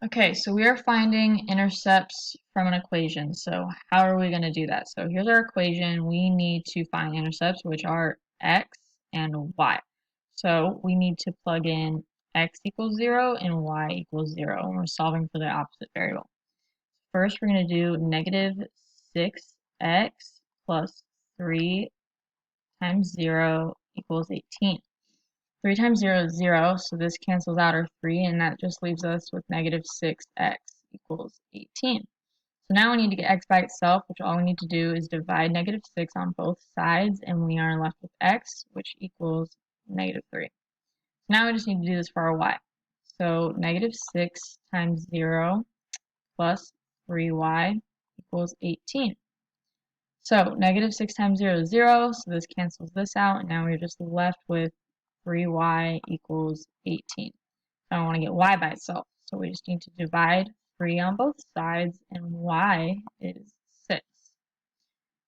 Okay, so we are finding intercepts from an equation. So how are we going to do that? So here's our equation. We need to find intercepts, which are x and y. So we need to plug in x equals 0 and y equals 0, and we're solving for the opposite variable. First, we're going to do negative 6x plus 3 times 0 equals 18. 3 times 0 is 0, so this cancels out our 3, and that just leaves us with negative 6x equals 18. So now we need to get x by itself, which all we need to do is divide negative 6 on both sides, and we are left with x, which equals negative 3. So now we just need to do this for our y. So negative 6 times 0 plus 3y equals 18. So negative 6 times 0 is 0, so this cancels this out, and now we're just left with 3y equals 18. So I want to get y by itself, so we just need to divide 3 on both sides, and y is 6.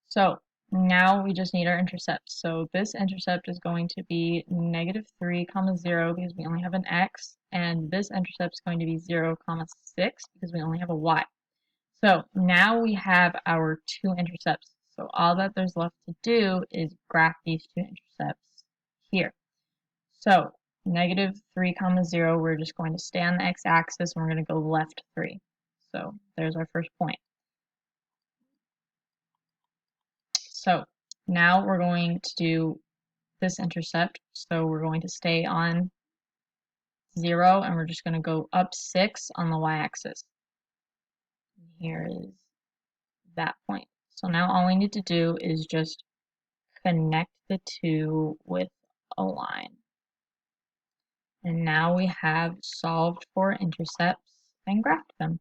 So now we just need our intercept. So this intercept is going to be negative 3 comma 0 because we only have an x, and this intercept is going to be 0 comma 6 because we only have a y. So now we have our two intercepts. So all that there's left to do is graph these two intercepts here. So negative 3 comma 0, we're just going to stay on the x-axis and we're going to go left 3. So there's our first point. So now we're going to do this intercept. So we're going to stay on 0 and we're just going to go up 6 on the y-axis. Here is that point. So now all we need to do is just connect the two with a line. And now we have solved for intercepts and graphed them.